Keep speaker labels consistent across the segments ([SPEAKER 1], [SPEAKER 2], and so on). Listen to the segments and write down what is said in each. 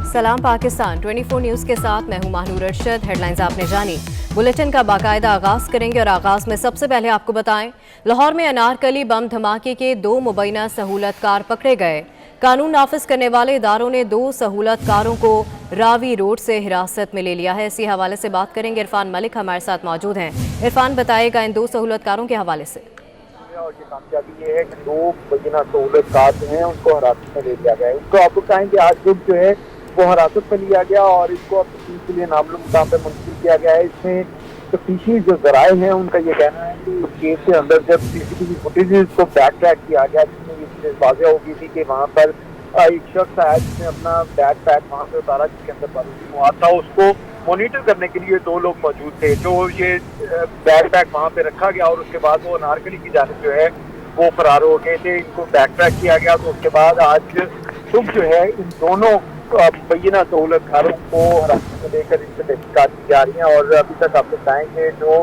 [SPEAKER 1] सलाम पाकिस्तान 24 न्यूज़ के साथ मैं हूं महानूर अरशद। हेडलाइंस आपने जानी। बुलेटिन का बाकायदा आगाज करेंगे और आगाज में सबसे पहले आपको बताएं, लाहौर में अनारकली बम धमाके के 2 मुबैना सहूलतकार पकड़े गए। कानून नाफिज करने वाले इदारों ने 2 सहूलतकारों को रावी रोड से हिरासत में ले लिया है। इसी हवाले से बात करेंगे। इरफान मलिक हमारे साथ मौजूद हैं। इरफान, बताएगा इन 2 सहूलतकारों के हवाले से।
[SPEAKER 2] और ये कामयाबी ये है कि 2 मुबैना सहूलतकार जो हैं उनको हिरासत में ले लिया गया है। उनको आपको कहेंगे आज जो है वो हिरासत में लिया गया और इसको अब तफ्तीश के लिए नामलूम मुकाम पर मुंतकिल किया गया है। इसमें तफ्तीशी जो जराए हैं उनका ये कहना है कि इस केस के अंदर जब सीसीटीवी फुटेज को बैक ट्रैक किया गया जिसमें ये चीज़ वाज़ेह हो गई थी कि वहाँ पर एक शख्स आया जिसने अपना बैग पैक वहाँ से उतारा जिसके अंदर बारूदी मवाद था। उसको मॉनिटर करने के लिए 2 लोग मौजूद थे। जो ये बैग पैक वहाँ पे रखा गया और उसके बाद वो अनारकली की जानिब जो है वो फरार हो गए थे। इनको बैक ट्रैक किया गया तो उसके बाद आज सुबह जो है इन दोनों मुबैना सहूलतकारों को हिरासत में लेकर इनसे तहकीकात की जा रही है। और अभी तक आप बताएंगे जो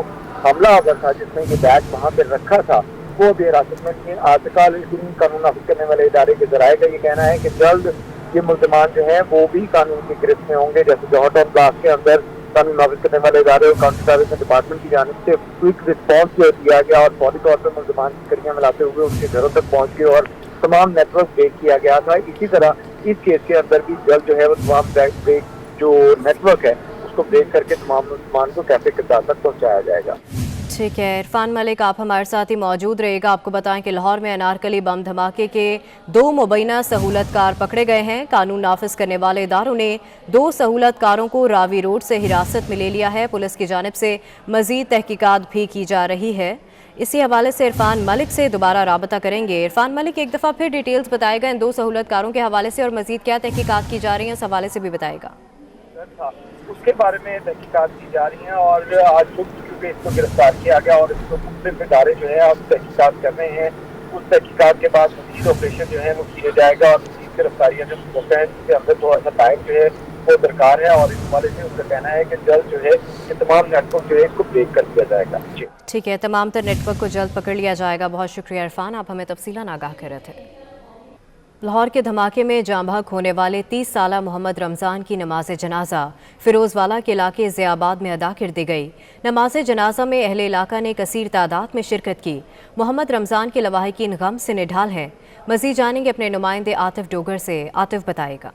[SPEAKER 2] हमलावर था जिसने ये बैग वहाँ पे रखा था वो भी हिरासत में नहीं है। आजकल कानून नाफिज करने वाले इदारे के जराए का ये कहना है कि जल्द ये मुल्ज़मान जो है वो भी कानून की गिरफ्त में होंगे। जैसे जौहर टाउन ब्लॉक के अंदर कानून नाफिज करने वाले इदारे और कानून सर्विस डिपार्टमेंट की जानिब से क्विक रिस्पॉन्स दिया गया और फौरी तौर पर मुल्ज़मान की कड़ियाँ मिलाते हुए उनके घरों तक पहुँच गए और तमाम नेटवर्क ब्रेक किया गया था। इसी तरह इस केस के अंदर भी जल्द जो है वो तमाम ब्रेक जो नेटवर्क है उसको ब्रेक करके तमाम मुल्ज़मान को कैफे किरदार तक पहुँचाया जाएगा।
[SPEAKER 1] ठीक है इरफान मलिक, आप हमारे साथ ही मौजूद रहेगा। आपको बताएं कि लाहौर में अनारकली बम धमाके के 2 मुबैना सहूलतकार पकड़े गए हैं। कानून नाफिज करने वाले इदारों ने 2 सहूलतकारों को रावी रोड से हिरासत में ले लिया है। पुलिस की जानिब से मजीद तहकीकात भी की जा रही है। इसी हवाले से इरफान मलिक से दोबारा राबता करेंगे। इरफान मलिक, एक दफ़ा फिर डिटेल्स बताएगा इन 2 सहूलतकारों के हवाले से और मजीद क्या तहकीकात की जा रही हैं इस हवाले से भी बताएगा।
[SPEAKER 2] उसके बारे में तहकीकात की जा रही हैं और आज क्योंकि इसको गिरफ्तार किया गया और इसको मुख्तलिफ इदारे जो है अब तहकीकात कर रहे हैं। उस तहकीकात के बाद मजीद ऑपरेशन जो है वो किया जाएगा और मजीद गिरफ्तारियाँ जो होता है जिसके अंदर थोड़ा सा टाइम जो है वो दरकार है। और इस हवाले से उसका कहना है कि जल्द जो है ये तमाम नेटवर्क जो है इसको ब्रेक कर दिया जाएगा। जी
[SPEAKER 1] ठीक है, तमाम तर नेटवर्क को जल्द पकड़ लिया जाएगा। बहुत शुक्रिया इरफान, आप हमें तफसीलन आगाह कर रहे थे। लाहौर के धमाके में जाँ बहक होने वाले 30 साला मोहम्मद रमज़ान की नमाज जनाजा फिरोजवाला के इलाके ज़ियाबाद में अदा कर दी गई। नमाज जनाजा में अहले इलाका ने कसीर तादाद में शिरकत की। मोहम्मद रमज़ान के लवाहिकीन गम से निढाल हैं। मज़ीद जानेंगे अपने नुमाइंदे आतिफ डोगर से। आतिफ, बताएगा।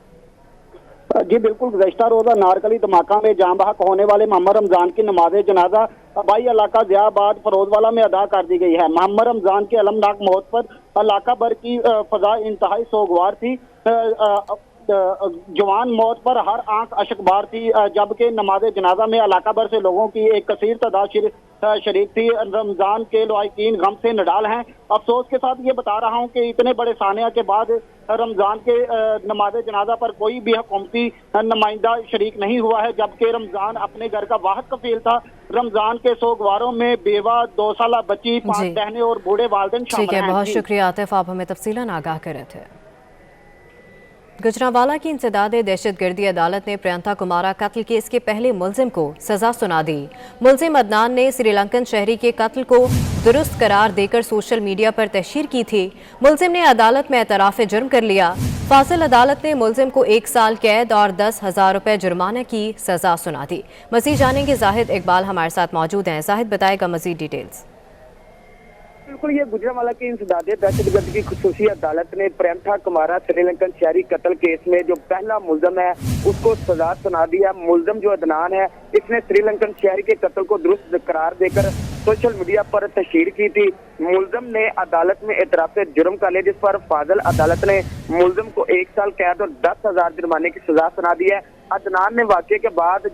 [SPEAKER 3] जी बिल्कुल, गुज़श्ता रोज़ा नारकली धमाका में जाँ बहक होने वाले मोहम्मद रमज़ान की नमाज जनाजा आबाई इलाका ज़ियाबाद फरोजवाला में अदा कर दी गई है। मोहम्मद रमज़ान के अलमनाक मौत पर इलाका भर की फजा इंतहाई सोगवार थी। जवान मौत पर हर आंख अशकबार थी, जबकि नमाज जनाजा में इलाका भर से लोगों की एक कसीर तादाद शरीक थी। रमज़ान के लवाहिकीन गम से निडाल हैं। अफसोस के साथ ये बता रहा हूँ कि इतने बड़े सानिया के बाद रमज़ान के नमाज जनाजा पर कोई भी हुकूमती नुमाइंदा शरीक नहीं हुआ है, जबकि रमज़ान अपने घर का वाहिद कफील था। रमज़ान के सोगवारों में बेवा, 2 साला बच्ची, 5 बहनें और बूढ़े वालिदैन शामिल हैं।
[SPEAKER 1] ठीक है, बहुत शुक्रिया आतिफ, आप हमें तफसीलन आगाह कर रहे थे। गुजरांवाला की इंसदाद दहशतगर्दी अदालत ने प्रियंका कुमारा कत्ल केस के पहले मुलजिम को सजा सुना दी। मुलजिम अदनान ने श्रीलंकन शहरी के कत्ल को दुरुस्त करार देकर सोशल मीडिया पर तशहीर की थी। मुलजिम ने अदालत में एतराफ़ जुर्म कर लिया। फासिल अदालत ने मुलजिम को 1 साल कैद और 10,000 रुपये जुर्माना की सजा सुना दी। मज़ीद जानेंगे, जाहिद इकबाल हमारे साथ मौजूद हैं। जाहिद, बताएगा मज़ीद डिटेल्स।
[SPEAKER 4] बिल्कुल, ये गुजरांवाला की इंसदाद दहशतगर्दी की खुसूसी अदालत ने प्रियंका कुमारा श्रीलंकन शहरी कत्ल केस में जो पहला मुलजम है उसको सजा सुना दिया। मुलजम जो अदनान है इसने श्रीलंकन शहरी के कत्ल को दुरुस्त करार देकर सोशल मीडिया पर तशहीर की थी। मुलजम ने अदालत में एतराफ़ जुर्म कर लिया, जिस पर फाजिल अदालत ने मुलजम को 1 साल कैद और 10,000 जुर्माने की सजा सुना दी है। अदनान ने वाक़े के बाद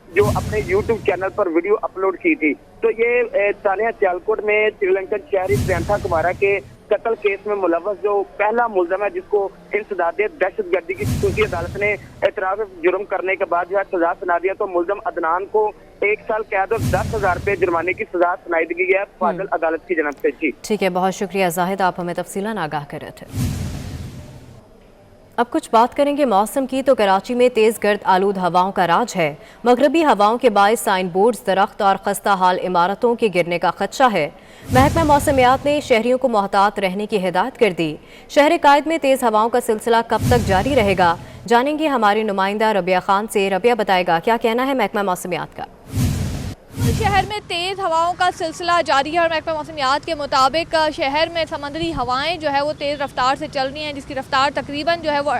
[SPEAKER 4] जो अपने YouTube चैनल पर वीडियो अपलोड की थी। तो ये सानिया सियालकोट में श्रीलंकन शहरी प्रियंका कुमारा के कत्ल केस में मुलव्वस जो पहला मुलजम है जिसको इंसदाद दहशतगर्दी की खुसूसी अदालत ने एतराफ़ जुर्म करने के बाद जो है सजा सुना दिया। तो मुलजम अदनान को 1 साल कैद और 10,000 रुपये जुर्माने की सजा सुनाई दी गई है फाजिल अदालत की जनाब से। जी
[SPEAKER 1] ठीक है, बहुत शुक्रिया जाहिद, आप हमें तफसीलन आगाह कर रहे थे। अब कुछ बात करेंगे मौसम की। तो कराची में तेज़ गर्द आलूद हवाओं का राज है। मगरबी हवाओं के बायस साइन बोर्ड्स, दरख्त और खस्ता हाल इमारतों के गिरने का खदशा है। महकमा मौसमियात ने शहरियों को मोहतात रहने की हिदायत कर दी। शहर कायद में तेज़ हवाओं का सिलसिला कब तक जारी रहेगा, जानेंगे हमारी नुमाइंदा रबिया खान से। रबिया बताएगा क्या कहना है महकमा मौसमियात का।
[SPEAKER 5] शहर में तेज़ हवाओं का सिलसिला जारी है और महकमा मौसमियात के मुताबिक शहर में समंदरी हवाएं जो है वो तेज़ रफ्तार से चल रही हैं, जिसकी रफ्तार तकरीबन जो है वो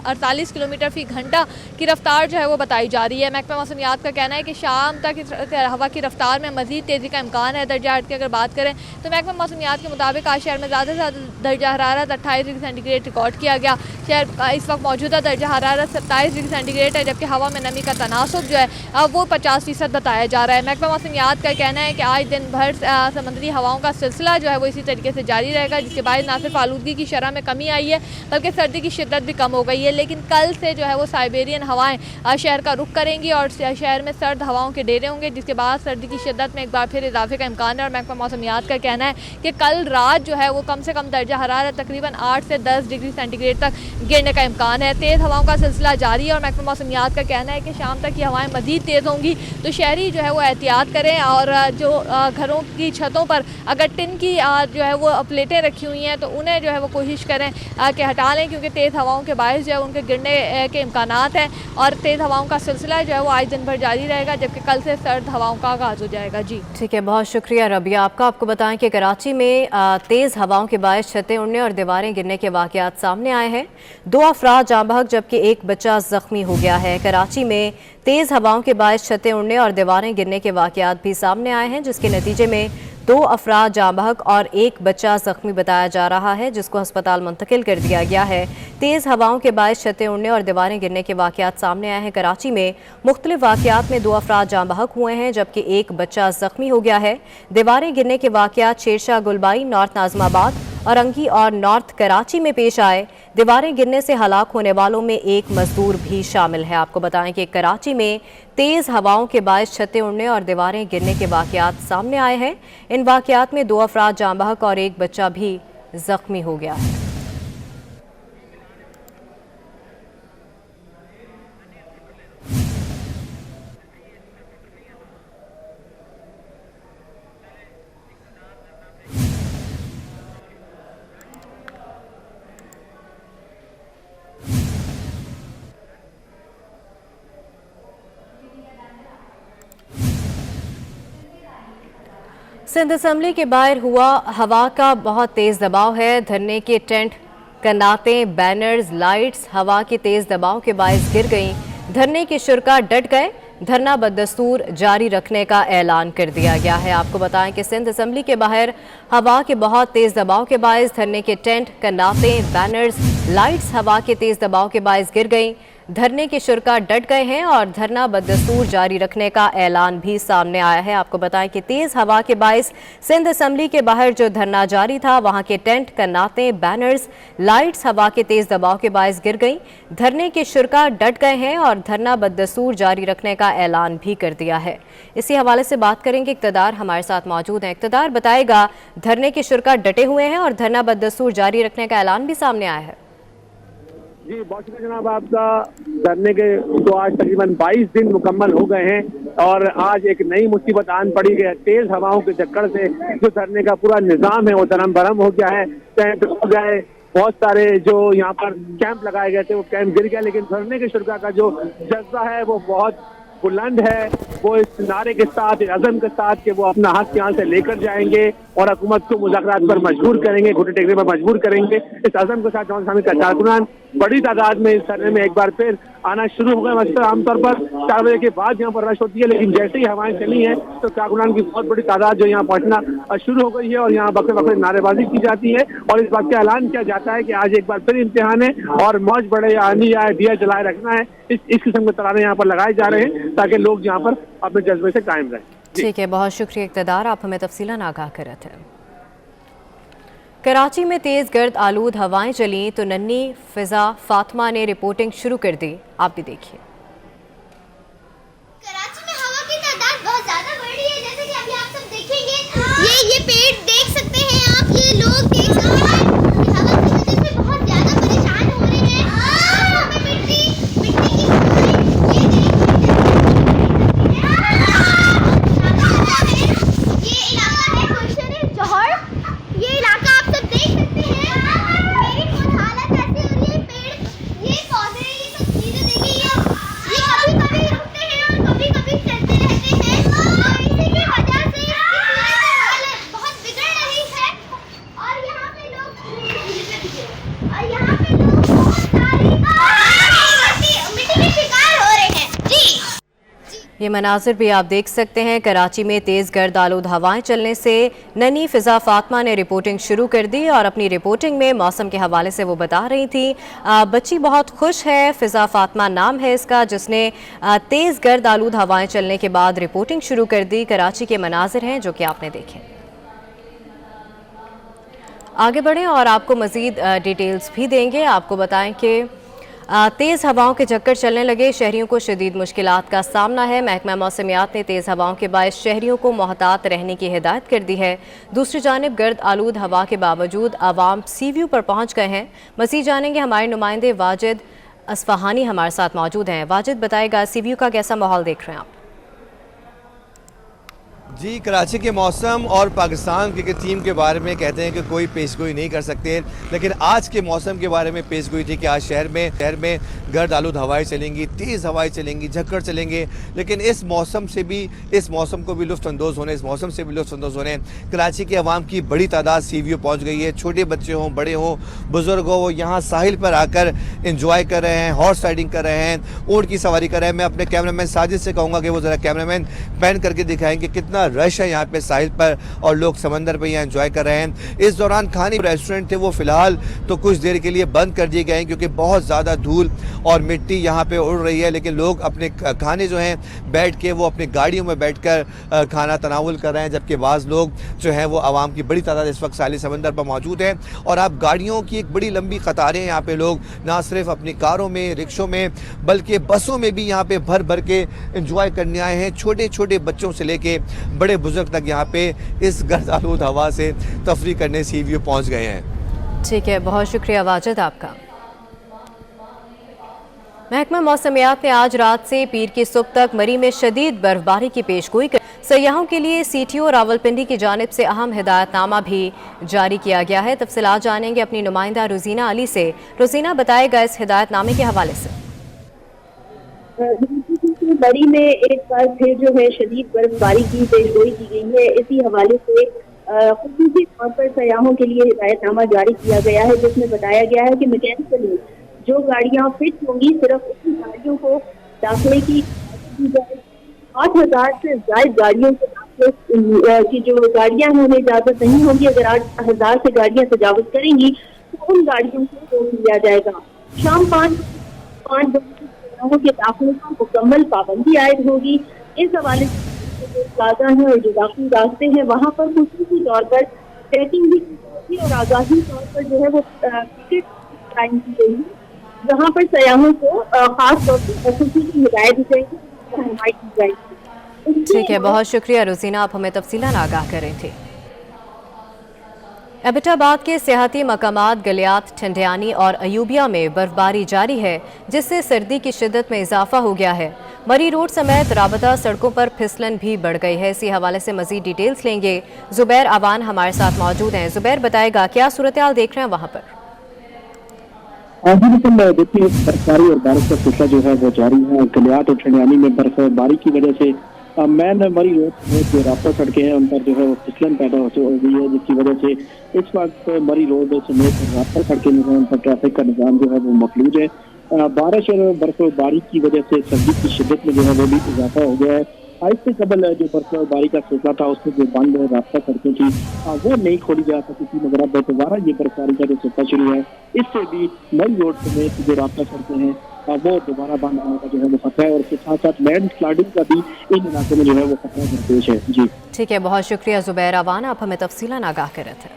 [SPEAKER 5] 48 किलोमीटर फ़ी घंटा की रफ्तार जो है वो बताई जा रही है। महकमा मौसमियात का कहना है कि शाम तक हवा की रफ्तार में मज़ीद तेज़ी का इम्कान है। दर्जा हरारत की अगर बात करें तो महकमा मौसमियात के मुताबिक आज शहर में ज़्यादा से ज़्यादा दर्जा हरारत 28 डिग्री सेंटीग्रेड रिकॉर्ड किया गया। शहर इस वक्त मौजूदा दर्जा हरारत 27 डिग्री सेंटीग्रेड है, जबकि हवा में नमी का तनासुब जो है वो 50% बताया जा रहा है। महकमा मौसमियात का कहना है कि आज दिन भर समंदरी हवाओं का सिलसिला जो है वो इसी तरीके से जारी रहेगा, जिसके बाद ना सिर्फ आलूदगी की शरह में कमी आई है बल्कि सर्दी की शिद्दत भी कम हो गई है। लेकिन कल से जो है वो साइबेरियन हवाएं शहर का रुख करेंगी और शहर में सर्द हवाओं के डेरे होंगे, जिसके बाद सर्दी की शिद्दत में एक बार फिर इजाफे का इम्कान है। और महकमा मौसमियात का कहना है कि कल रात जो है वो कम से कम दर्जा हरारत तकरीबन 8 से 10 डिग्री सेंटीग्रेड तक गिरने का इम्कान है। तेज़ हवाओं का सिलसिला जारी है और महकमा मौसमियात का कहना है कि शाम तक ये हवाएं मज़ीद तेज़ होंगी, तो शहरी जो है वो एहतियात करें और जो घरों की छतों पर अगर टिन की जो है वो प्लेटें रखी हुई हैं तो उन्हें जो है वो कोशिश करें कि हटा लें, क्योंकि तेज़ हवाओं के बायस जो है उनके गिरने के इम्कानात हैं और तेज़ हवाओं का सिलसिला जो है वो आज दिन भर जारी रहेगा, जबकि कल से सर्द हवाओं का आगाज़ हो जाएगा। जी
[SPEAKER 1] ठीक है, बहुत शुक्रिया रबिया आपका। आपको बताएं कि कराची में तेज़ हवाओं के बायस छतें उड़ने और दीवारें गिरने के वाक़यात सामने आए हैं। 2 अफराद जाँ बहक जबकि 1 बच्चा ज़ख्मी हो गया है। कराची में तेज़ हवाओं के बायस छतें उड़ने और दीवारें गिरने के वाक़यात भी सामने आए हैं, जिसके नतीजे में 2 अफराद जाँ बहक और 1 बच्चा ज़ख्मी बताया जा रहा है, जिसको अस्पताल मुंतकिल कर दिया गया है। तेज़ हवाओं के बायस छतें उड़ने और दीवारें गिरने के वाक़यात सामने आए हैं। कराची में मुख्तलिफ वाक़यात में 2 अफराद जाँ बहक हुए हैं जबकि 1 बच्चा ज़ख्मी हो गया है। दीवारें गिरने के वाक़यात शेरशाह गुलबाई, नॉर्थ नाज़िमाबाद, औरंगी और नॉर्थ कराची में पेश आए। दीवारें गिरने से हलाक होने वालों में 1 मजदूर भी शामिल है। आपको बताएं कि कराची में तेज़ हवाओं के बायस छतें उड़ने और दीवारें गिरने के वाक़यात सामने आए हैं। इन वाक़यात में 2 अफराद जाँ बहक और 1 बच्चा भी ज़ख्मी हो गया है। सिंध असम्बली के बाहर हुआ हवा का बहुत तेज़ दबाव है। धरने के टेंट, कनातें, बैनर्स, लाइट्स हवा के तेज़ दबाव के बायस गिर गईं। धरने के शुरका डट गए। धरना बदस्तूर जारी रखने का ऐलान कर दिया गया है। आपको बताएं कि सिंध असम्बली के बाहर हवा के बहुत तेज़ दबाव के बायस धरने के टेंट, कनातें, बैनर्स, लाइट्स हवा के तेज़ दबाव के बायस गिर गईं। धरने के शुरका डट गए हैं और धरना बदस्तूर जारी रखने का ऐलान भी सामने आया है। आपको बताएं कि तेज़ हवा के बायस सिंध असम्बली के बाहर जो धरना जारी था वहां के टेंट, कनातें, बैनर्स, लाइट्स हवा के तेज़ दबाव के बायस गिर गईं। धरने के शुरका डट गए हैं और धरना बदस्तूर जारी रखने का ऐलान भी कर दिया है। इसी हवाले से बात करेंगे, इक़्तिदार हमारे साथ मौजूद हैं। इक़्तिदार बताएगा, धरने के शुरका डटे हुए हैं और धरना बदस्तूर जारी रखने का ऐलान भी सामने आया है।
[SPEAKER 2] जी बहुत शुक्रिया जनाब आपका। धरने के तो आज तकरीबन 22 दिन मुकम्मल हो गए हैं और आज एक नई मुसीबत आन पड़ी है। तेज हवाओं के चक्कर से जो धरने का पूरा निजाम है वो धरम भरम हो गया है। टेंट हो गए, बहुत सारे जो यहाँ पर कैंप लगाए गए थे वो कैंप गिर गया। लेकिन धरने के शुरका का जो जज्बा है वो बहुत बुलंद है। वो इस नारे के साथ, अज़म के साथ कि वो अपना हक यहाँ से लेकर जाएंगे और हुकूमत को मुज़ाकरात पर मजबूर करेंगे, घुटने टेकने पर मजबूर करेंगे। इस अज़म के साथ जवान सामी का कारकुनान बड़ी तादाद में इस धरने में एक बार फिर आना शुरू हो गए। वैसे आमतौर पर 4 बजे के बाद यहाँ पर रश होती है, लेकिन जैसे ही हवाएं चली हैं तो कारकुनान की बहुत बड़ी तादाद जो यहाँ पहुँचना शुरू हो गई है और यहाँ बकरे बकरे नारेबाजी की जाती है और इस बात का ऐलान किया जाता है कि आज एक बार फिर इम्तिहान है और मौज बढ़े या आंधी आए, दिया जलाए रखना है। इस किस्म के तराने यहाँ पर लगाए जा रहे हैं ताकि लोग यहाँ पर अपने जज्बे से कायम रहें।
[SPEAKER 1] ठीक है, बहुत शुक्रिया इक़्तिदार, आप हमें तफसीलन आगाह कर रहे थे। कराची में तेज़ गर्द आलूद हवाएं चलीं तो नन्ही फिजा फातिमा ने रिपोर्टिंग शुरू कर दी। आप भी देखिए।
[SPEAKER 6] कराची में हवा की तादाद बहुत ज्यादा बढ़ रही है, जैसे कि अभी आप सब देखेंगे। ये पेड़ देख सकते हैं आप, ये लोग देख सकते हैं कि हवा की वजह से बहुत ज्यादा परेशान हो रहे हैं। मिट्टी की ये इलाका है गुलशन जौहर। ये इलाका आप सब देख सकते हैं। मेरी बहुत हालत ऐसी हो रही है। पेड़, ये पौधे, ये सब
[SPEAKER 1] ये मनाजिर भी आप देख सकते हैं। कराची में तेज़ गर्द आलूद हवाएं चलने से ननी फ़िज़ा फ़ातिमा ने रिपोर्टिंग शुरू कर दी और अपनी रिपोर्टिंग में मौसम के हवाले से वो बता रही थी। बच्ची बहुत खुश है, फ़िज़ा फ़ातिमा नाम है इसका, जिसने तेज़ गर्द आलूद हवाएं चलने के बाद रिपोर्टिंग शुरू कर दी। कराची के मनाजिर हैं जो कि आपने देखे। आगे बढ़ें और आपको मज़ीद डिटेल्स भी देंगे। आपको बताएं कि तेज़ हवाओं के चक्कर चलने लगे, शहरियों को शदीद मुश्किलात का सामना है। महकमा मौसमियात ने तेज़ हवाओं के बायस शहरियों को मोहतात रहने की हिदायत कर दी है। दूसरी जानिब गर्द आलूद हवा के बावजूद आवाम सी व्यू पर पहुँच गए हैं। मज़ीद जानेंगे, हमारे नुमाइंदे वाजिद असफ़हानी हमारे साथ मौजूद हैं। वाजिद, बताएगा सी व्यू का कैसा माहौल देख रहे हैं आप?
[SPEAKER 7] जी, कराची के मौसम और पाकिस्तान क्रिकेट टीम के बारे में कहते हैं कि कोई पेशगोई नहीं कर सकते, लेकिन आज के मौसम के बारे में पेशगोई थी कि आज शहर में गर्द आलूद हवाएं चलेंगी, तेज़ हवाएं चलेंगी, झक्कड़ चलेंगे। लेकिन इस मौसम को भी लुत्फ़अंदोज़ होने कराची के अवाम की बड़ी तादाद सी व्यू पहुँच गई है। छोटे बच्चे हों, बड़े हों, बुज़ुर्ग हो, वो यहाँ साहिल पर आकर इंजॉय कर रहे हैं, हॉर्स राइडिंग कर रहे हैं, ऊँट की सवारी कर रहे हैं। मैं अपने कैमरामैन साजिद से कहूँगा कि वो ज़रा कैमरामैन पैन करके दिखाएँ कि कितना रश है यहाँ पे साहिल पर और लोग समंदर पे यहाँ एंजॉय कर रहे हैं। इस दौरान खाने रेस्टोरेंट थे वो फिलहाल तो कुछ देर के लिए बंद कर दिए गए हैं क्योंकि बहुत ज़्यादा धूल और मिट्टी यहाँ पे उड़ रही है। लेकिन लोग अपने खाने जो हैं बैठ के वो अपनी गाड़ियों में बैठकर खाना तनावुल कर रहे हैं, जबकि बाज़ लोग जो हैं वो आवाम की बड़ी तादाद इस वक्त साहिल समंदर पर मौजूद है। और आप गाड़ियों की एक बड़ी लंबी कतारें यहाँ पे लोग ना सिर्फ अपनी कारों में, रिक्शों में, बल्कि बसों में भी यहाँ पे भर भर के इंजॉय करने आए हैं। छोटे छोटे बच्चों से लेके बड़े बुजुर्ग तक यहाँ पे इस गर्द आलूद हवा से तफरी करने सी व्यू पहुँच गए हैं।
[SPEAKER 1] ठीक है, बहुत शुक्रिया वाजिद आपका। महकमा मौसमियात ने आज रात से पीर की सुबह तक मरी में शदीद बर्फबारी की पेशगोई कर सयाहों के लिए CTO रावलपिंडी की जानिब से अहम हिदायतनामा भी जारी किया गया है। तफसीलात जानेंगे अपनी नुमाइंदा रोजीना अली से। रोजीना, बताएगा इस हिदायतनामे के हवाले से।
[SPEAKER 8] बड़ी में एक बार फिर जो है शदीद बर्फबारी की पेशगोई की गई है। इसी हवाले से खुसूसी तौर पर सयाहों के लिए हिदायतनामा जारी किया गया है, जिसमें बताया गया है कि मैकेनिकली जो गाड़ियां फिट होंगी सिर्फ उसी गाड़ियों को दाखिले की 8,000 से ज्यादा गाड़ियों के दाखिले की जो गाड़ियां हैं उन्हें इजाजत नहीं होगी। अगर 8,000 से गाड़ियां तजावुज करेंगी तो उन गाड़ियों को रोक लिया जाएगा। शाम 5 के दाखिले पर मुकम्मल पाबंदी आयद होगी। इस हवाले से जो प्लाजा है और जो दाखिली रास्ते हैं वहाँ पर खुसूसी तौर पर चेकिंग भी की जाएगी और आगाही तौर पर जो है वो टिकट टाइम की गई है, जहाँ पर सयाहों को खास तौर पर खुशी की हिदायत दी जाएगी, रहनुमाई की जाएगी।
[SPEAKER 1] ठीक है, बहुत शुक्रिया रोजीना, आप हमें तफसीलन आगाह कर रहे थे। एबटाबाद के सियाहती मकामात गलियात, ठंडियानी और अयूबिया में बर्फबारी जारी है, जिससे सर्दी की शिद्दत में इजाफा हो गया है। मरी रोड समेत राबता सड़कों पर फिसलन भी बढ़ गई है। इसी हवाले से मजीद डिटेल्स लेंगे। जुबैर अवान हमारे साथ मौजूद हैं। जुबैर, बताएगा क्या सूरत हाल देख रहे हैं वहाँ पर?
[SPEAKER 9] जी बिल्कुल, देखिए बर्फबारी और बारिश का सिलसिला जो है वो जारी है। गलियात और ठंडियानी में बर्फबारी की वजह से मैन मरी रोड में जो रास्ता सड़कें हैं उन पर जो है वो फिसलन पैदा हो गई है, जिसकी वजह से इस वक्त मरी रोड समेत रास्ता सड़कें जो है उन पर ट्रैफिक का निजाम जो है वो मफलूज है। बारिश और बर्फबारी की वजह से सर्दी की शिद्दत में जो है वो भी इजाफा हो गया है। इससे कबल जो बर्फबारी का सिलसिला था उसमें जो बंद रास्ता सड़कें थी वो नहीं खोली जा सकी थी, मगर अब दोबारा ये बर्फबारी का जो सिलसिला शुरू है इससे भी मरी रोड समेत जो रास्ता सड़कें हैं वो दोबारा बंद होने का जो है वो खतरा है और उसके साथ साथ लैंड स्लाइडिंग का भी इन इलाकों में जो है वो खतरा दरपेश है। जी
[SPEAKER 1] ठीक है, बहुत शुक्रिया जुबैर अवान, आप हमें तफसीलन आगाह कर रहे थे।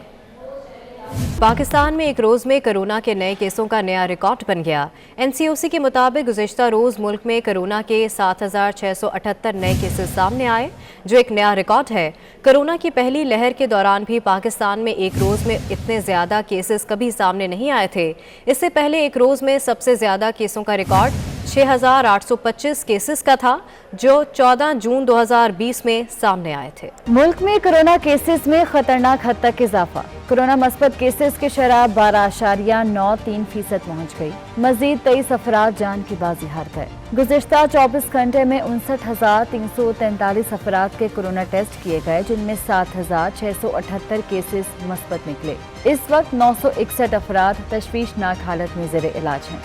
[SPEAKER 1] पाकिस्तान में एक रोज़ में कोरोना के नए केसों का नया रिकॉर्ड बन गया। NCOC के मुताबिक गुज़िश्ता रोज़ मुल्क में कोरोना के 7,678 नए केसेस सामने आए, जो एक नया रिकॉर्ड है। कोरोना की पहली लहर के दौरान भी पाकिस्तान में एक रोज़ में इतने ज़्यादा केसेस कभी सामने नहीं आए थे। इससे पहले एक रोज़ में सबसे ज़्यादा केसों का रिकॉर्ड 6,825 केसेस का था, जो 14 जून 2020 में सामने आए थे।
[SPEAKER 10] मुल्क में कोरोना केसेस में खतरनाक हद तक इजाफा। कोरोना मस्बत केसेस की शरह 12.93% पहुँच गई। मजीद 23 अफराद जान की बाजी हार गए। गुज़िश्ता 24 घंटे में 59,343 अफराद के कोरोना टेस्ट किए गए, जिनमें 7,678 केसेस मस्बत निकले। इस वक्त 961 अफराद तशवीशनाक हालत में ज़ेर इलाज हैं।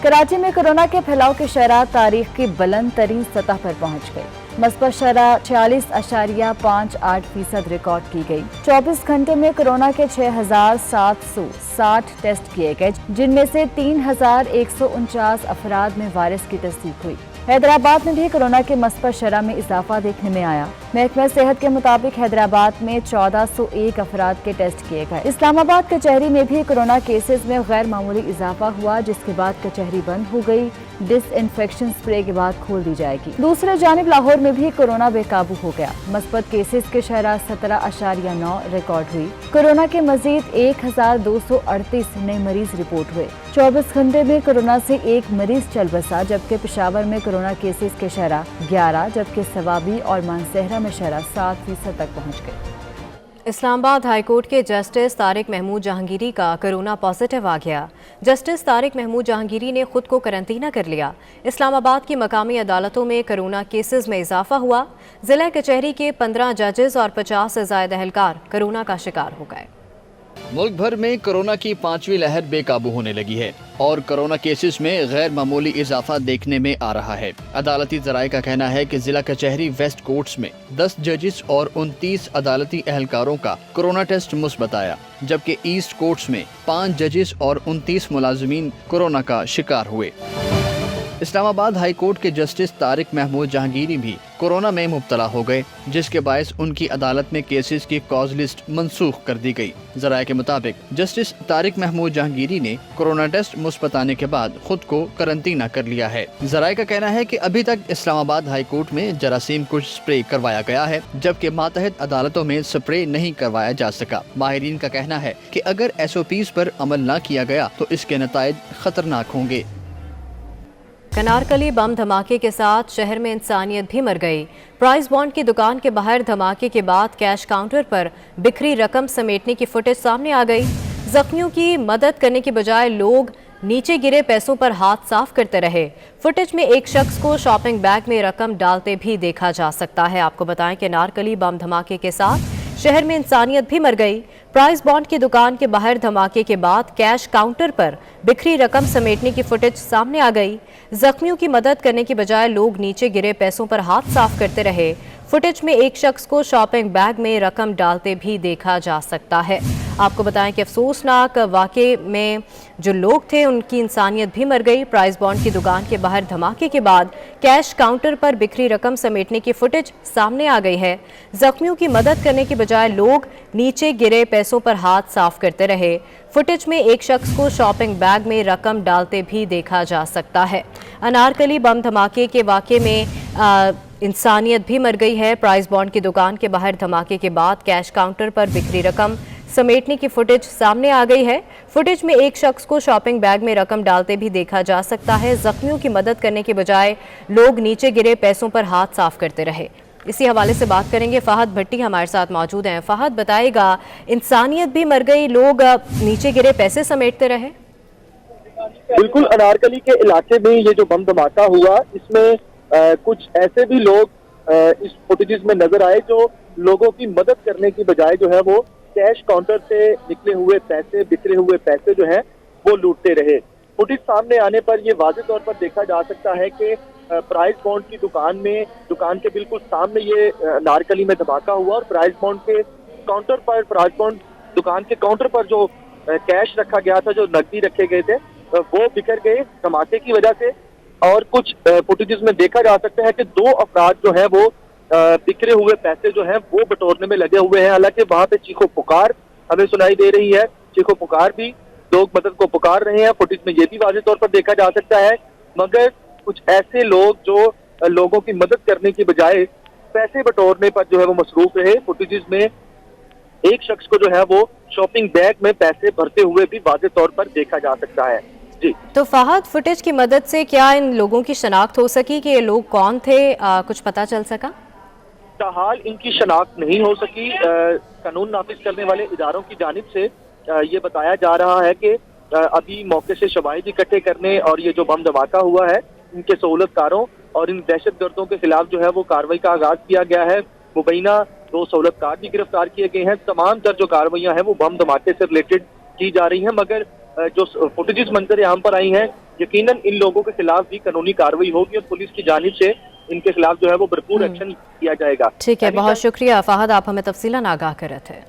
[SPEAKER 10] कराची में कोरोना के फैलाव की शरह तारीख की बुलंद तरीन सतह पर पहुंच गई। मस्बत शरह 46.58% रिकॉर्ड की गई। 24 घंटे में कोरोना के 6,760 टेस्ट किए गए, जिनमें से 3,149 अफराद में वायरस की तस्दीक हुई। हैदराबाद में भी कोरोना के मस्बत शरह में इजाफा देखने में आया। महकमा सेहत के मुताबिक हैदराबाद में 1401 अफराद के टेस्ट किए गए। इस्लामाबाद कचहरी में भी कोरोना केसेस में गैर मामूली इजाफा हुआ, जिसके बाद कचहरी बंद हो गई। डिसइंफेक्शन स्प्रे के बाद खोल दी जाएगी। दूसरे जानिब लाहौर में भी कोरोना बेकाबू हो गया। मस्बत केसेस की शरह 17.9 रिकॉर्ड हुई। कोरोना के मजीद 1238 नए मरीज रिपोर्ट हुए। 24 घंटे में कोरोना से एक मरीज चल बसा, जबकि पेशावर में कोरोना केसेस की शरह 11, जबकि सवाबी और मानसहरा में शरह 7% तक पहुँच गई।
[SPEAKER 1] इस्लामाबाद हाईकोर्ट के जस्टिस तारिक महमूद जहांगीरी का कोरोना पॉजिटिव आ गया। जस्टिस तारिक महमूद जहांगीरी ने खुद को करंटीना कर लिया। इस्लामाबाद की मकामी अदालतों में कोरोना केसेस में इजाफा हुआ। जिला कचहरी के 15 जजेस और 50 से ज्यादा एहलकार कोरोना का शिकार हो गए।
[SPEAKER 11] मुल्क भर में कोरोना की 5वीं लहर बेकाबू होने लगी है और कोरोना केसेस में गैर मामूली इजाफा देखने में आ रहा है। अदालती जराये का कहना है कि जिला कचहरी वेस्ट कोर्ट्स में 10 जजेस और 29 अदालती एहलकारों का कोरोना टेस्ट मुस्बत आया, जबकि ईस्ट कोर्ट्स में 5 जजेस और 29 मुलाजिमीन कोरोना का शिकार हुए। इस्लामाबाद हाई कोर्ट के जस्टिस तारिक महमूद जहांगीरी भी कोरोना में मुब्तला हो गए, जिसके बायस उनकी अदालत में केसेस की कॉज लिस्ट मंसूख कर दी गई। जराये के मुताबिक जस्टिस तारिक महमूद जहांगीरी ने कोरोना टेस्ट मुस्बत आने के बाद खुद को करंटीना कर लिया है। जराये का कहना है कि अभी तक इस्लामाबाद हाई कोर्ट में जरासीम कुछ स्प्रे करवाया गया है, जबकि मातहत अदालतों में स्प्रे नहीं करवाया जा सका। माहिरीन का कहना है कि अगर SOPs पर अमल न किया गया तो इसके नताइज खतरनाक होंगे।
[SPEAKER 1] कनारकली बम धमाके के साथ शहर में इंसानियत भी मर गई। प्राइस बॉन्ड की दुकान के बाहर धमाके के बाद कैश काउंटर पर बिखरी रकम समेटने की फुटेज सामने आ गई। जख्मियों की मदद करने के बजाय लोग नीचे गिरे पैसों पर हाथ साफ करते रहे। फुटेज में एक शख्स को शॉपिंग बैग में रकम डालते भी देखा जा सकता है। आपको बताएं कि नारकली बम धमाके के साथ शहर में इंसानियत भी मर गई। प्राइस बॉन्ड की दुकान के बाहर धमाके के बाद कैश काउंटर पर बिखरी रकम समेटने की फुटेज सामने आ गई। जख्मियों की मदद करने के बजाय लोग नीचे गिरे पैसों पर हाथ साफ करते रहे। फुटेज में एक शख्स को शॉपिंग बैग में रकम डालते भी देखा जा सकता है। आपको बताएं कि अफसोसनाक वाक़े में जो लोग थे उनकी इंसानियत भी मर गई। प्राइस बॉन्ड की दुकान के बाहर धमाके के बाद कैश काउंटर पर बिखरी रकम समेटने की फुटेज सामने आ गई है। जख्मियों की मदद करने के बजाय लोग नीचे गिरे पैसों पर हाथ साफ करते रहे। फुटेज में एक शख्स को शॉपिंग बैग में रकम डालते भी देखा जा सकता है। अनारकली बम धमाके के वाक़े में इंसानियत भी मर गई है। प्राइस बॉन्ड की दुकान के बाहर धमाके के बाद कैश काउंटर पर बिखरी रकम समेटने की फुटेज सामने आ गई है। फुटेज में एक शख्स को शॉपिंग बैग में रकम डालते भी देखा जा सकता है। जख्मियों की मदद करने के बजाय लोग नीचे गिरे पैसों पर हाथ साफ करते रहे। इसी हवाले से बात करेंगे। फहद भट्टी हमारे साथ मौजूद हैं। फहद बताएगा, इंसानियत भी मर गई, लोग नीचे गिरे पैसे समेटते रहे।
[SPEAKER 2] बिल्कुल, अनारकली के इलाके में ये जो बम धमाका हुआ, इसमें कुछ ऐसे भी लोग इस फुटेजेस में नजर आए जो लोगों की मदद करने की बजाय जो है वो कैश काउंटर से निकले हुए पैसे, बिखरे हुए पैसे जो है वो लूटते रहे। फुटेज सामने आने पर ये वाज़ेह तौर पर देखा जा सकता है कि प्राइस बॉन्ड की दुकान के बिल्कुल सामने ये नारकली में धमाका हुआ और प्राइस बॉन्ड के काउंटर पर, प्राइस बॉन्ड दुकान के काउंटर पर जो कैश रखा गया था, जो नकदी रखे गए थे, वो बिखर गए धमाके की वजह से। और कुछ फुटेजेस में देखा जा सकता है कि 2 अफराद जो है वो बिखरे हुए पैसे जो है वो बटोरने में लगे हुए हैं। हालांकि वहां पे चीखो पुकार हमें सुनाई दे रही है, चीखो पुकार भी, लोग मदद को पुकार रहे हैं। फुटेज में ये भी वाज़ेह तौर पर देखा जा सकता है, मगर कुछ ऐसे लोग जो लोगों की मदद करने की बजाय पैसे बटोरने पर जो है वो मसरूफ रहे। फुटेजेस में एक शख्स को जो है वो शॉपिंग बैग में पैसे भरते हुए भी वाज़ेह तौर पर देखा जा सकता है। जी
[SPEAKER 1] तो फहद, फुटेज की मदद से क्या इन लोगों की शनाख्त हो सकी कि ये लोग कौन थे? कुछ पता चल सका?
[SPEAKER 2] हाल इनकी शनाख्त नहीं हो सकी। कानून नाफिज करने वाले इदारों की जानिब से ये बताया जा रहा है कि अभी मौके से शवाहिद इकट्ठे करने और ये जो बम धमाका हुआ है, इनके सहूलतकारों और इन दहशतगर्दों के खिलाफ जो है वो कार्रवाई का आगाज किया गया है। मुबैना 2 सहूलतकार भी गिरफ्तार किए गए हैं। तमाम तर जो कार्रवाइयाँ हैं वो बम धमाके से रिलेटेड की जा रही हैं, मगर जो फुटेजेस मंजर यहाँ पर आई हैं
[SPEAKER 12] यकीनन इन लोगों के खिलाफ भी कानूनी कार्रवाई होगी और पुलिस की जानिब से इनके खिलाफ जो है वो भरपूर एक्शन किया जाएगा।
[SPEAKER 1] ठीक है, बहुत शुक्रिया फाहद, आप हमें तफसीलन आगाह कर रहे थे।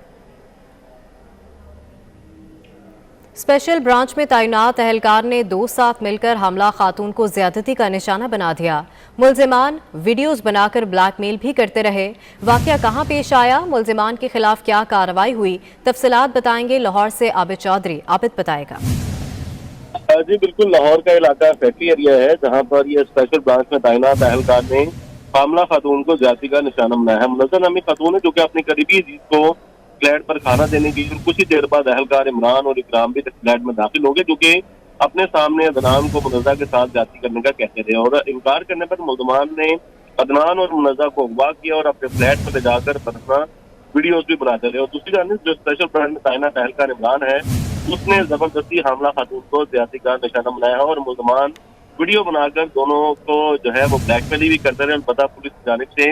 [SPEAKER 1] स्पेशल ब्रांच में तैनात एहलकार ने दो साथ मिलकर हमला खातून को ज्यादती का निशाना बना दिया। मुल्जिमान वीडियोस बनाकर ब्लैकमेल भी करते रहे। वाकया कहां पेश आया, मुल्जिमान के खिलाफ क्या कार्रवाई हुई, तफसीलात बताएंगे लाहौर से आबिद चौधरी। आबिद बताएगा।
[SPEAKER 13] जी बिल्कुल, लाहौर का इलाका फैक्ट्री एरिया है जहां पर ये स्पेशल ब्रांच में तैनात एहलकार ने हामला खातून को ज्यादती का निशाना बनाया है। मुनज़्ज़र नामी खातून है जो कि अपनी करीबी अजीज को फ्लैट पर खाना देने गई और कुछ ही देर बाद एहलकार इमरान और इकराम भी फ्लैट में दाखिल हो गए, जो कि अपने सामने अदनान को मुनज़्ज़ा के साथ ज्यादती करने का कहते रहे और इनकार करने पर मुल्ज़िमान ने अदनान और मुनज़्ज़ा को अगवा किया और अपने फ्लैट पर ले जाकर पर्सनल वीडियोज भी बनाते रहे। और दूसरी जानिब जो स्पेशल ब्रांच में तैनात एहलकार इमरान है उसने जबरदस्ती हामला खातून को ज्यादती का निशाना बनाया और मुल्ज़िमान वीडियो बनाकर दोनों को जो है वो ब्लैकमेल भी करते रहे। पता पुलिस की जानिब से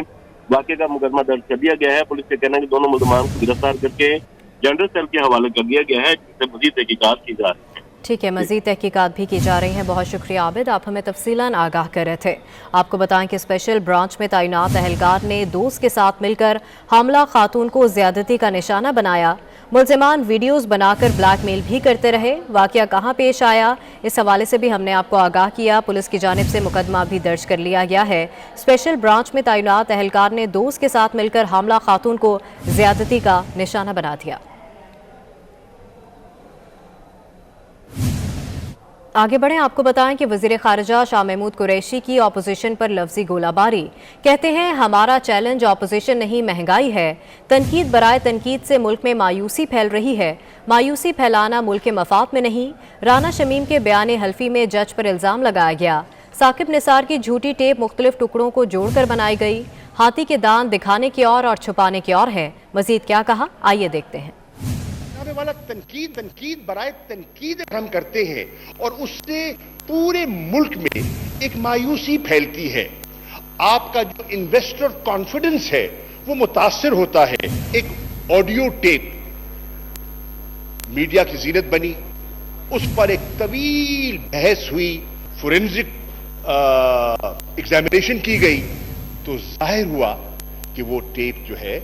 [SPEAKER 13] वाकये का मुकदमा दर्ज कर दिया गया है। पुलिस के कहना है कि दोनों मुल्ज़िमान को गिरफ्तार करके जनरल सेल के हवाले कर दिया गया है, जिससे मजीद तहकीकात की जा रही है।
[SPEAKER 1] ठीक है, मजीद तहकीकात भी की जा रही हैं। बहुत शुक्रिया आबिद, आप हमें तफसीलन आगाह कर रहे थे। आपको बताएं कि स्पेशल ब्रांच में तैनात एहलकार ने दोस्त के साथ मिलकर हमला खातून को ज्यादती का निशाना बनाया। मुल्जिमान वीडियोस बनाकर ब्लैकमेल भी करते रहे। वाकया कहां पेश आया, इस हवाले से भी हमने आपको आगाह किया। पुलिस की जानिब से मुकदमा भी दर्ज कर लिया गया है। स्पेशल ब्रांच में तैनात एहलकार ने दोस्त के साथ मिलकर हमला खातून को ज्यादती का निशाना बना दिया। आगे बढ़ें, आपको बताएं कि वज़ीर ख़ारिजा शाह महमूद कुरैशी की अपोजिशन पर लफ्ज़ी गोलाबारी। कहते हैं हमारा चैलेंज अपोजिशन नहीं महंगाई है। तनकीद बराए तनकीद से मुल्क में मायूसी फैल रही है। मायूसी फैलाना मुल्क के मफाद में नहीं। राना शमीम के बयान हल्फी में जज पर इल्ज़ाम लगाया गया। साकिब निसार की झूठी टेप मुख्तलिफ टुकड़ों को जोड़कर बनाई गई। हाथी के दांत दिखाने की और छुपाने की और है। मज़ीद क्या कहा, आइए देखते हैं।
[SPEAKER 14] वाला तनकीद बराए तनकीद हम करते हैं और उससे पूरे मुल्क में एक मायूसी फैलती है। आपका जो इन्वेस्टर कॉन्फिडेंस है वो मुतासिर होता है। एक ऑडियो टेप मीडिया की जीनत बनी, उस पर एक तवील बहस हुई, फोरेंसिक एग्जामिनेशन की गई, तो जाहिर हुआ कि वो टेप जो है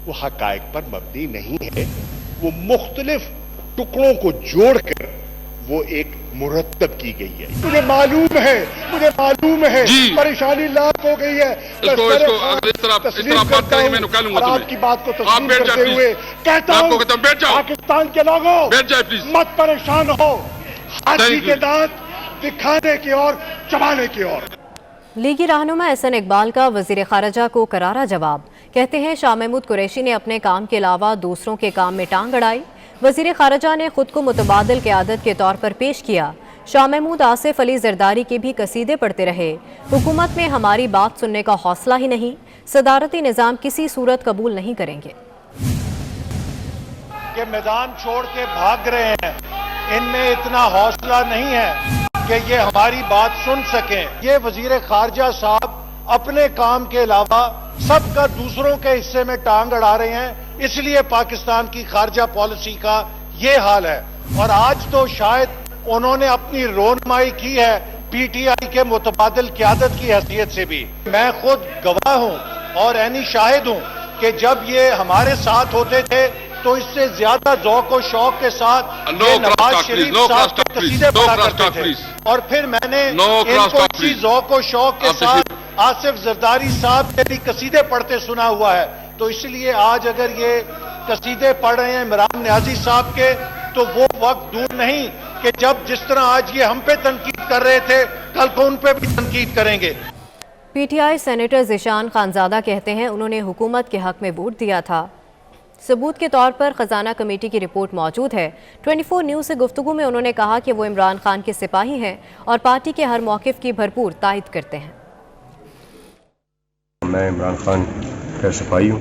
[SPEAKER 14] वो हकायक पर मबनी नहीं है। वो मुख्तलिफ टुकड़ों को जोड़कर वो एक मुरत्तब की गई है। मुझे मालूम है परेशानी लाख हो गई है। आपकी बात को तस्लीम करते हुए कहता हूं पाकिस्तान के लोगों मत परेशान हो। हाथी के दांत दिखाने की और चबाने की और।
[SPEAKER 1] लीगी रहनुमा एहसन इकबाल का वज़ीर ख़ारिजा को करारा जवाब। कहते हैं शाह महमूद कुरैशी ने अपने काम के अलावा दूसरों के काम में टांग अड़ाई। वज़ीर ख़ारिजा ने खुद को मुतबादिल क़यादत के तौर पर पेश किया। शाह महमूद आसिफ अली जरदारी के भी कसीदे पढ़ते रहे। हुकूमत में हमारी बात सुनने का हौसला ही नहीं। सदारती निज़ाम किसी सूरत कबूल नहीं करेंगे।
[SPEAKER 14] के मैदान छोड़ के भाग रहे हैं, इनमें इतना हौसला नहीं है कि ये हमारी बात सुन सकें। ये वजीर खारजा साहब अपने काम के अलावा सबका दूसरों के हिस्से में टांग अड़ा रहे हैं, इसलिए पाकिस्तान की खारजा पॉलिसी का ये हाल है। और आज तो शायद उन्होंने अपनी रोनमाई की है पीटीआई के मुतबादिल क़यादत की हैसियत से भी। मैं खुद गवाह हूं और ऐनी शाहिद हूं कि जब ये हमारे साथ होते थे तो इससे ज्यादा ज़ौक़ और शौक के साथ नवाज शरीफ साहब के कसीदे पढ़ा करते थे। और फिर मैंने इनको इसी ज़ौक़ और शौक के साथ आसिफ जरदारी साहब के भी कसीदे पढ़ते सुना हुआ है। तो इसलिए आज अगर ये कसीदे पढ़ रहे हैं इमरान न्याजी साहब के, तो वो वक्त दूर नहीं कि जब जिस तरह आज ये हम पे तनकीद कर रहे थे, कल को उन पे भी तनकीद करेंगे।
[SPEAKER 1] पीटीआई सेनेटर ज़ीशान खानज़ादा कहते हैं उन्होंने हुकूमत के हक में वोट दिया था। सबूत के तौर पर खजाना कमेटी की रिपोर्ट मौजूद है। 24 न्यूज़ से गुफ्तगू में उन्होंने कहा कि वो इमरान खान के सिपाही हैं और पार्टी के हर मौक़िफ़ की भरपूर तायद करते हैं।
[SPEAKER 15] मैं इमरान खान का सिपाही हूँ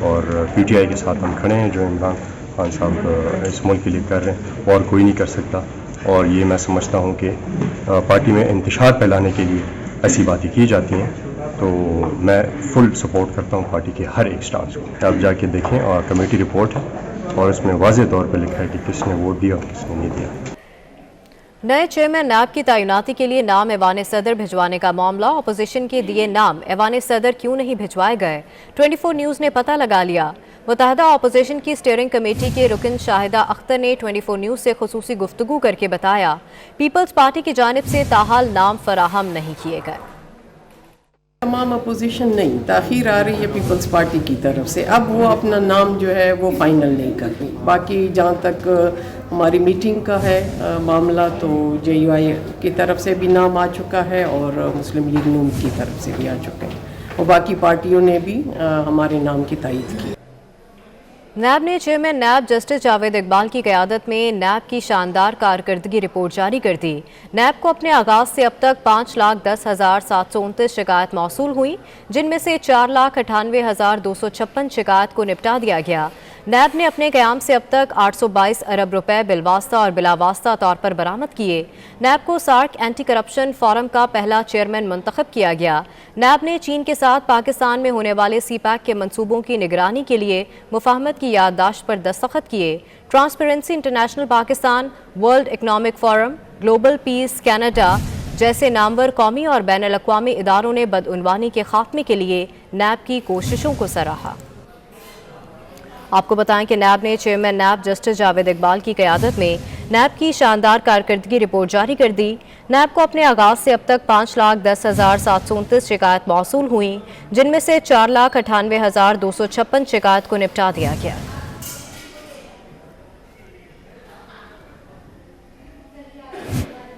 [SPEAKER 15] और पीटीआई के साथ हम खड़े हैं। जो इमरान खान साहब इस मुल्क के लिए कर रहे हैं और कोई नहीं कर सकता। और ये मैं समझता हूँ कि पार्टी में इंतशार फैलाने के लिए ऐसी बातें की जाती हैं, तो मैं फुल सपोर्ट करता हूँ पार्टी के हर एक स्टांस को। आप जाके देखें और कमेटी रिपोर्ट है और इसमें वाज़ेह तौर पर लिखा है कि किसने वोट दिया और किसने नहीं दिया।
[SPEAKER 1] नए चेयरमैन नैब की तैनाती के लिए नाम ऐवान सदर भिजवाने का मामला, अपोजिशन के दिए नाम ऐवान सदर क्यों नहीं भिजवाए गए, 24 न्यूज़ ने पता लगा लिया। मुत्तहदा अपोजिशन की स्टीयरिंग कमेटी के रुकन शाहिदा अख्तर ने 24 न्यूज़ से खुसूसी गुफ्तगू करके बताया, पीपल्स पार्टी की जानिब से ताहाल नाम फराहम नहीं किए गए।
[SPEAKER 16] तमाम अपोजिशन नहीं, ताख़ीर आ रही है पीपल्स पार्टी की तरफ से, अब वो अपना नाम जो है वो फाइनल नहीं कर रही। बाकी जहाँ तक हमारी मीटिंग का है मामला, तो JUI की तरफ से भी नाम आ चुका है और मुस्लिम लीग नून की तरफ से भी आ चुके हैं और बाकी पार्टियों ने भी हमारे नाम की तायीद की।
[SPEAKER 1] नैब ने chairman NAB justice Javed Iqbal की क़यादत में नैब की शानदार कारकर्दगी रिपोर्ट जारी कर दी। नैब को अपने आगाज़ से अब तक 5,10,729 शिकायत मौसूल हुई, जिनमें से 4,98,256 शिकायत को निपटा दिया गया। नैब ने अपने क़याम से अब तक 822 अरब रुपए बिलवास्ता और बिलावास्ता तौर पर बरामद किए। नैब को सार्क एंटी करप्शन फोरम का पहला चेयरमैन मुंतखब किया गया। नैब ने चीन के साथ पाकिस्तान में होने वाले CPEC के मंसूबों की निगरानी के लिए मुफाहमत की याददाश्त पर दस्तखत किए। Transparency international Pakistan, world economic forum, global piece Canada जैसे नामवर कौमी और बैनुल अक़वामी इदारों ने बदउनवानी के खात्मे के लिए नैब की कोशिशों को सराहा। आपको बताएं कि नैब ने chairman NAB justice Javed Iqbal की क़यादत में नैब की शानदार कारकर्दगी रिपोर्ट जारी कर दी। नैब को अपने आगाज़ से अब तक 5,10,729 शिकायत मौसूल हुई, जिनमें से 4,98,256 शिकायत को निपटा दिया गया।